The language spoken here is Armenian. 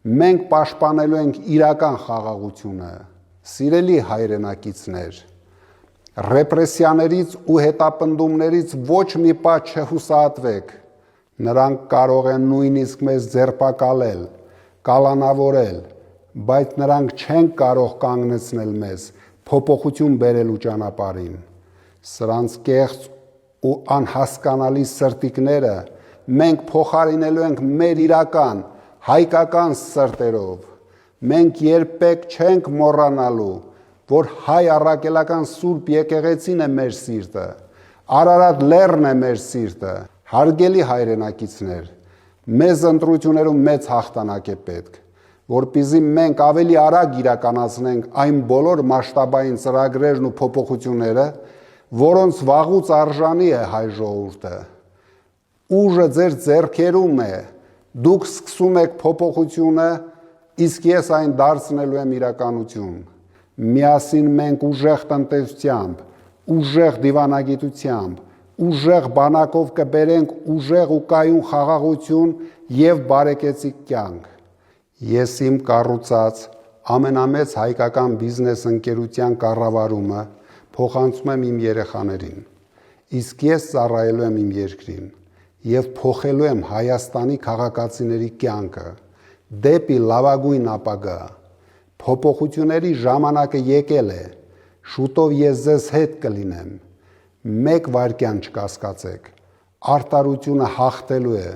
Մենք պաշտպանելու ենք իրական խաղաղությունը, սիրելի հայրենակիցներ, ռեպրեսիաներից ու հետապնդումներից ոչ մի պահ չհուսահատվեք, նրանք կարող են նույնիսկ մեզ ձերբակալել, կալանավորել, բայց նրանք չեն կարող կանգնեցնել մեզ փոփոխություն բերելու ճանապարհին, սրանց կեղծ ու անհասկանալի սրտիկները մենք փոխարինելու ենք մեր իրական, հայկական սրտերով, մենք երբեք չենք մոռանալու, որ հայ առաքելական Սուրբ եկեղեցին է մեր սիրտը, Արարատ լեռն է մեր սիրտը, հարգելի հայրենակիցներ, մեզ ընտրություններում մեծ հաղթանակ է պետք, որպեսզի մենք ավելի արագ իրականացնենք այն բոլոր մասշտաբային ծրագրերն ու փոփոխությունները, որոնց վաղուց արժանի է հայ ժողովուրդը։ Ուժը ձեր ձեռքերում է, դուք սկսում եք փոփոխությունը, իսկ ես այն դարձնելու եմ իրականություն։ Միասին մենք ուժեղ տնտեսությամբ, ուժեղ դիվանագիտությամբ, ուժեղ բանակով կբերենք ուժեղ ու կայուն խաղաղություն և բարեկեցիկ կյանք։ Ես իմ կառուցած ամենամեծ հայկական բիզնես ընկերության կառավարումը փոխանցում եմ իմ երեխաներին, իսկ ես ծառայելու եմ իմ երկրին և փոխելու եմ Հայաստանի քաղաքացիների կյանքը դեպի լավագույն ապագա։ Փոփոխությունների ժամանակը եկել է, շուտով ես ձեզ հետ կլինեմ, մեկ վայրկյան չկասկածեք, արդարությունը հաղթելու է։